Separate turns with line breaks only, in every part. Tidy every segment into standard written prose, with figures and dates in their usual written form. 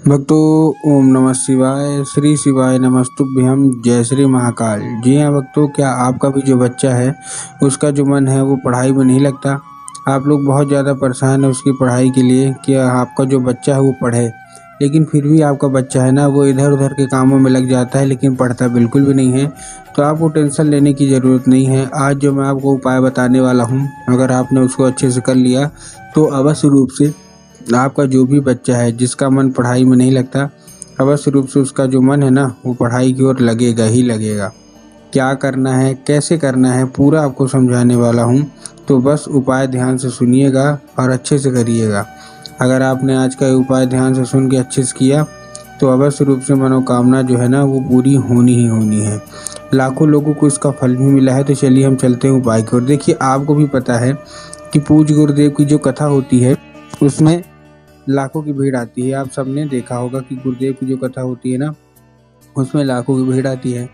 भक्तों, ओम नमः शिवाय, श्री शिवाय नमस्तुभ्यं, जय श्री महाकाल। जी हाँ भक्तों, क्या आपका भी जो बच्चा है उसका जो मन है वो पढ़ाई में नहीं लगता? आप लोग बहुत ज़्यादा परेशान है उसकी पढ़ाई के लिए कि आपका जो बच्चा है वो पढ़े, लेकिन फिर भी आपका बच्चा है ना वो इधर उधर के कामों में लग जाता है लेकिन पढ़ता बिल्कुल भी नहीं है। तो आपको टेंशन लेने की ज़रूरत नहीं है। आज जो मैं आपको उपाय बताने वाला हूँ, अगर आपने उसको अच्छे से कर लिया तो अवश्य रूप से आपका जो भी बच्चा है जिसका मन पढ़ाई में नहीं लगता, अवश्य रूप से उसका जो मन है ना वो पढ़ाई की ओर लगेगा ही लगेगा। क्या करना है, कैसे करना है, पूरा आपको समझाने वाला हूँ। तो बस उपाय ध्यान से सुनिएगा और अच्छे से करिएगा। अगर आपने आज का ये उपाय ध्यान से सुन के अच्छे से किया तो अवश्य रूप से मनोकामना जो है ना वो पूरी होनी ही होनी है। लाखों लोगों को इसका फल भी मिला है। तो चलिए हम चलते हैं उपाय की ओर। देखिए, आपको भी पता है कि पूज्य गुरुदेव की जो कथा होती है उसमें लाखों की भीड़ आती है। आप सबने देखा होगा कि गुरुदेव की जो कथा होती है ना उसमें लाखों की भीड़ आती है।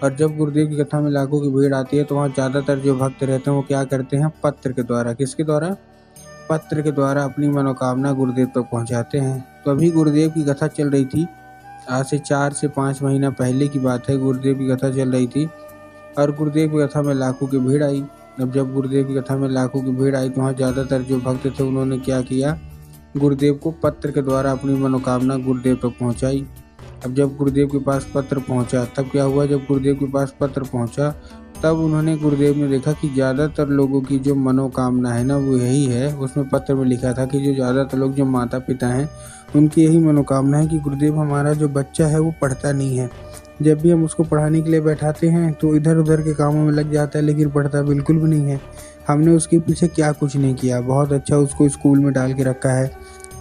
और जब गुरुदेव की कथा में लाखों की भीड़ आती है तो वहाँ ज़्यादातर जो भक्त रहते हैं वो क्या करते हैं, पत्र के द्वारा, किसके द्वारा, पत्र के द्वारा अपनी मनोकामना गुरुदेव तक पहुँचाते हैं। तो अभी गुरुदेव की कथा चल रही थी, आज से 4 से 5 महीना पहले की बात है। गुरुदेव की कथा चल रही थी और गुरुदेव की कथा में लाखों की भीड़ आई। अब जब गुरुदेव की कथा में लाखों की भीड़ आई तो वहाँ ज़्यादातर जो भक्त थे उन्होंने क्या किया, गुरुदेव को पत्र के द्वारा अपनी मनोकामना गुरुदेव तक पहुंचाई। अब जब गुरुदेव के पास पत्र पहुंचा तब क्या हुआ, जब गुरुदेव के पास पत्र पहुंचा तब उन्होंने, गुरुदेव ने देखा कि ज़्यादातर लोगों की जो मनोकामना है ना वो यही है। उसमें पत्र में लिखा था कि जो ज़्यादातर लोग, जो माता पिता हैं, उनकी यही मनोकामना है कि गुरुदेव हमारा जो बच्चा है वो पढ़ता नहीं है। जब भी हम उसको पढ़ाने के लिए बैठाते हैं तो इधर उधर के कामों में लग जाता है लेकिन पढ़ता बिल्कुल भी नहीं है। हमने उसके पीछे क्या कुछ नहीं किया, बहुत अच्छा उसको स्कूल में डाल के रखा है,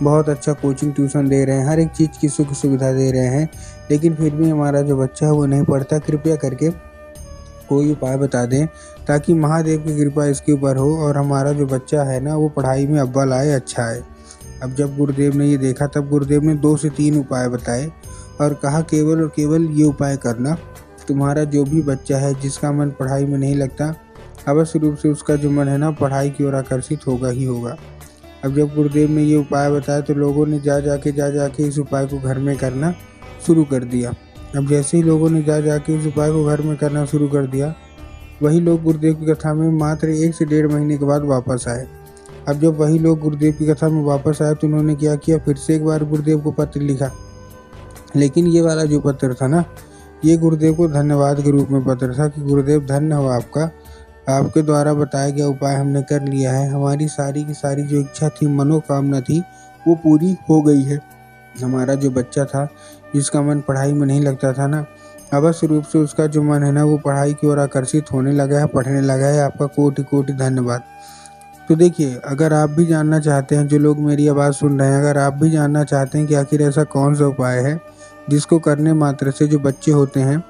बहुत अच्छा कोचिंग ट्यूशन दे रहे हैं, हर एक चीज़ की सुख सुविधा दे रहे हैं, लेकिन फिर भी हमारा जो बच्चा है वो नहीं पढ़ता। कृपया करके कोई उपाय बता दें ताकि महादेव की कृपा इसके ऊपर हो और हमारा जो बच्चा है ना वो पढ़ाई में अव्वल आए, अच्छा आए। अब जब गुरुदेव ने ये देखा तब गुरुदेव ने 2 से 3 उपाय बताए और कहा केवल और केवल ये उपाय करना, तुम्हारा जो भी बच्चा है जिसका मन पढ़ाई में नहीं लगता, अवश्य रूप से उसका जो मन है ना पढ़ाई की ओर आकर्षित होगा ही होगा। अब जब गुरुदेव ने ये उपाय बताया तो लोगों ने जा जाके इस उपाय को घर में करना शुरू कर दिया। अब जैसे ही लोगों ने जा जाके इस उपाय को घर में करना शुरू कर दिया, वही लोग गुरुदेव की कथा में मात्र 1 से 1.5 महीने के बाद वापस आए। अब जब वही लोग गुरुदेव की कथा में वापस आए तो उन्होंने क्या किया, फिर से एक बार गुरुदेव को पत्र लिखा। लेकिन ये वाला जो पत्र था ना, ये गुरुदेव को धन्यवाद के रूप में पत्र था कि गुरुदेव धन्य हो आपका, आपके द्वारा बताया गया उपाय हमने कर लिया है, हमारी सारी की सारी जो इच्छा थी, मनोकामना थी, वो पूरी हो गई है। हमारा जो बच्चा था जिसका मन पढ़ाई में नहीं लगता था ना, अवश्य रूप से उसका जो मन है ना वो पढ़ाई की ओर आकर्षित होने लगा है, पढ़ने लगा है। आपका कोटि कोटि धन्यवाद। तो देखिए, अगर आप भी जानना चाहते हैं, जो लोग मेरी आवाज़ सुन रहे हैं, अगर आप भी जानना चाहते हैं कि आखिर ऐसा कौन सा उपाय है जिसको करने मात्र से जो बच्चे होते हैं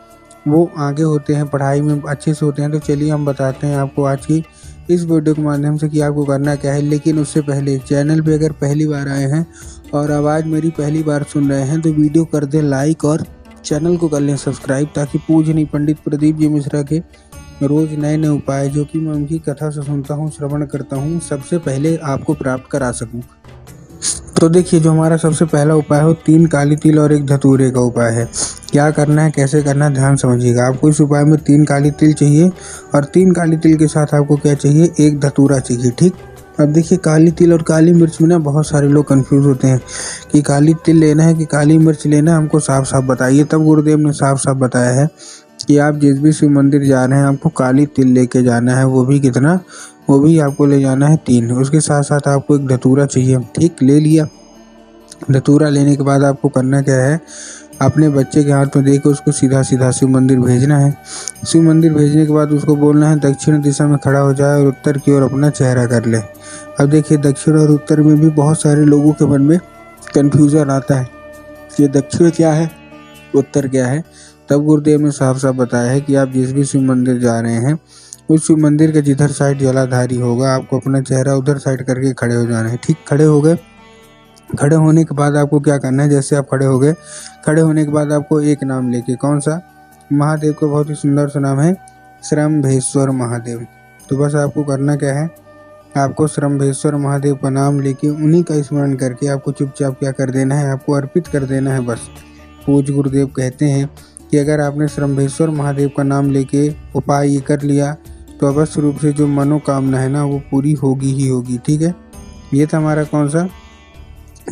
वो आगे होते हैं, पढ़ाई में अच्छे से होते हैं, तो चलिए हम बताते हैं आपको आज की इस वीडियो के माध्यम से कि आपको करना क्या है। लेकिन उससे पहले चैनल पे अगर पहली बार आए हैं और आवाज़ मेरी पहली बार सुन रहे हैं तो वीडियो कर दें लाइक और चैनल को कर लें सब्सक्राइब, ताकि पूजनीय पंडित प्रदीप जी मिश्रा के रोज़ नए नए उपाय जो कि मैं उनकी कथा से सुनता हूँ, श्रवण करता हूँ, सबसे पहले आपको प्राप्त करा सकूँ। तो देखिए, जो हमारा सबसे पहला उपाय है 3 काली तिल और 1 धतूरे का उपाय है। क्या करना है, कैसे करना है, ध्यान समझिएगा। आपको इस उपाय में 3 काली तिल चाहिए और 3 काली तिल के साथ आपको क्या चाहिए, 1 धतूरा चाहिए, ठीक। अब देखिए, काली तिल और काली मिर्च में ना बहुत सारे लोग कंफ्यूज होते हैं कि काली तिल लेना है कि काली मिर्च लेना है, हमको साफ साफ बताइए। तब गुरुदेव ने साफ साफ बताया है कि आप जिस भी शिव मंदिर जा रहे हैं आपको काली तिल लेके जाना है, वो भी कितना, वो भी आपको ले जाना है 3। उसके साथ साथ आपको 1 धतूरा चाहिए, ठीक, ले लिया। धतूरा लेने के बाद आपको करना क्या है, अपने बच्चे के हाथ में देकर उसको सीधा सीधा शिव मंदिर भेजना है। शिव मंदिर भेजने के बाद उसको बोलना है दक्षिण दिशा में खड़ा हो जाए और उत्तर की ओर अपना चेहरा कर ले। अब देखिए, दक्षिण और उत्तर में भी बहुत सारे लोगों के मन में कन्फ्यूज़न आता है, ये दक्षिण क्या है, उत्तर क्या है। तब गुरुदेव ने साफ साफ बताया है कि आप जिस भी शिव मंदिर जा रहे हैं उस शिव मंदिर के जिधर साइड जलाधारी होगा आपको अपना चेहरा उधर साइड करके खड़े हो जाना है, ठीक। खड़े हो गए, खड़े होने के बाद आपको क्या करना है, जैसे आप खड़े हो गए, खड़े होने के बाद आपको एक नाम लेके, कौन सा, महादेव का बहुत ही सुंदर सा नाम है, श्रम्भेश्वर महादेव। तो बस आपको करना क्या है, आपको श्रम्भेश्वर महादेव का नाम लेके उन्हीं का स्मरण करके आपको चुपचाप क्या कर देना है, आपको अर्पित कर देना है बस। पूज्य गुरुदेव कहते हैं कि अगर आपने श्रम्भेश्वर महादेव का नाम लेके उपाय ये कर लिया तो अवश्य रूप से जो मनोकामना है ना वो पूरी होगी ही होगी। ठीक है, ये था हमारा कौन सा,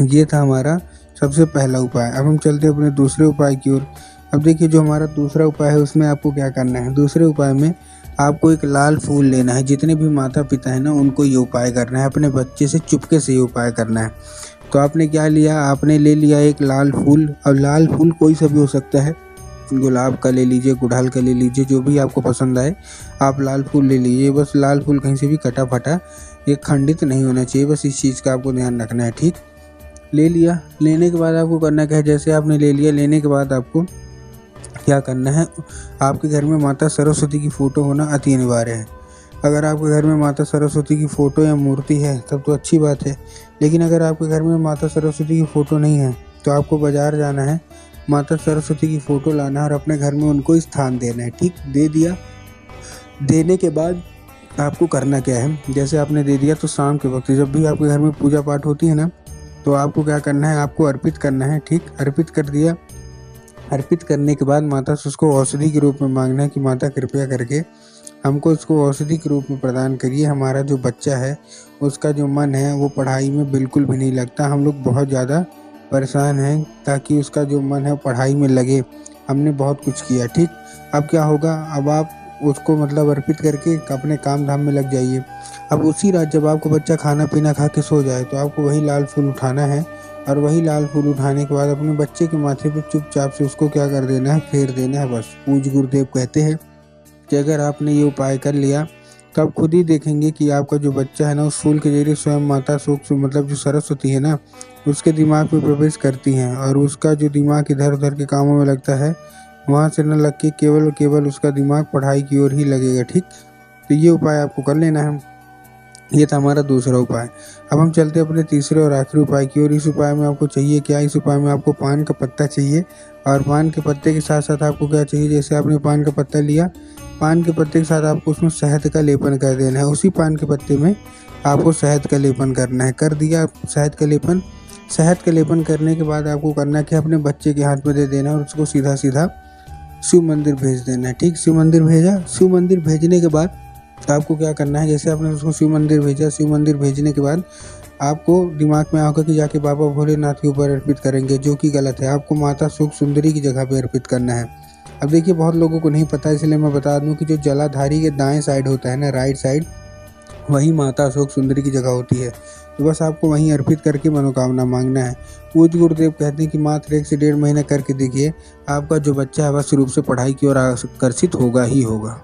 ये था हमारा सबसे पहला उपाय। अब हम चलते हैं अपने दूसरे उपाय की ओर। अब देखिए जो हमारा दूसरा उपाय है उसमें आपको क्या करना है। दूसरे उपाय में आपको एक लाल फूल लेना है। जितने भी माता पिता है ना उनको ये उपाय करना है, अपने बच्चे से चुपके से ये उपाय करना है। तो आपने क्या लिया, आपने ले लिया एक लाल फूल। अब लाल फूल कोई सा भी हो सकता है, गुलाब का ले लीजिए, गुड़हल का ले लीजिए, जो भी आपको पसंद आए आप लाल फूल ले लीजिए। बस लाल फूल कहीं से भी कटा फटा, ये खंडित नहीं होना चाहिए, बस इस चीज़ का आपको ध्यान रखना है। ठीक, ले लिया। लेने के बाद आपको करना क्या है, जैसे आपने ले लिया, लेने के बाद आपको क्या करना है, आपके घर में माता सरस्वती की फ़ोटो होना अति अनिवार्य है। अगर आपके घर में माता सरस्वती की फ़ोटो या मूर्ति है तब तो अच्छी बात है, लेकिन अगर आपके घर में माता सरस्वती की फ़ोटो नहीं है तो आपको बाज़ार जाना है, माता सरस्वती की फ़ोटो लाना है और अपने घर में उनको स्थान देना है। ठीक, दे दिया। देने के बाद आपको करना क्या है, जैसे आपने दे दिया तो शाम के वक्त जब भी आपके घर में पूजा पाठ होती है ना तो आपको क्या करना है, आपको अर्पित करना है। ठीक, अर्पित कर दिया। अर्पित करने के बाद माता से उसको औषधि के रूप में मांगना है कि माता कृपया करके हमको इसको औषधि के रूप में प्रदान करिए। हमारा जो बच्चा है उसका जो मन है वो पढ़ाई में बिल्कुल भी नहीं लगता, हम लोग बहुत ज़्यादा परेशान हैं, ताकि उसका जो मन है पढ़ाई में लगे। हमने बहुत कुछ किया। ठीक, अब क्या होगा, अब आप उसको मतलब अर्पित करके अपने काम धाम में लग जाइए। अब उसी रात जब आपको बच्चा खाना पीना खा के सो जाए तो आपको वही लाल फूल उठाना है और वही लाल फूल उठाने के बाद अपने बच्चे के माथे पे चुपचाप से उसको क्या कर देना है, फेर देना है बस। पूज्य गुरुदेव कहते हैं कि अगर आपने ये उपाय कर लिया तो आप खुद ही देखेंगे कि आपका जो बच्चा है ना उस फूल के जरिए स्वयं माता मतलब जो सरस्वती है ना उसके दिमाग में प्रवेश करती हैं और उसका जो दिमाग इधर उधर के कामों में लगता है वहाँ से न लग के केवल और केवल उसका दिमाग पढ़ाई की ओर ही लगेगा। ठीक, तो ये उपाय आपको कर लेना है। ये था हमारा दूसरा उपाय। अब हम चलते हैं अपने तीसरे और आखिरी उपाय की ओर। इस उपाय में आपको चाहिए क्या, इस उपाय में आपको पान का पत्ता चाहिए और पान के पत्ते के साथ साथ आपको क्या चाहिए, जैसे आपने पान का पत्ता लिया, पान के पत्ते के साथ आपको उसमें शहद का लेपन कर देना है। उसी पान के पत्ते में आपको शहद का लेपन करना है। कर दिया शहद का लेपन। शहद का लेपन करने के बाद आपको करना है कि अपने बच्चे के हाथ में दे देना और उसको सीधा सीधा शिव मंदिर भेज देना है। ठीक, शिव मंदिर भेजा। शिव मंदिर भेजने के बाद आपको क्या करना है, जैसे आपने उसको शिव मंदिर भेजा, शिव मंदिर भेजने के बाद आपको दिमाग में आएगा कि जाके बाबा भोलेनाथ के ऊपर अर्पित करेंगे, जो कि गलत है। आपको माता सुख सुंदरी की जगह पे अर्पित करना है। अब देखिए बहुत लोगों को नहीं पता, इसलिए मैं बता दूं कि जो जलाधारी के दाएं साइड होता है ना, राइट साइड, वही माता अशोक सुंदरी की जगह होती है। तो बस आपको वहीं अर्पित करके मनोकामना मांगना है। पूज्य गुरुदेव कहते हैं कि मात्र 1 से 1.5 महीना करके देखिए, आपका जो बच्चा है अवश्य रूप से पढ़ाई की ओर आकर्षित होगा ही होगा।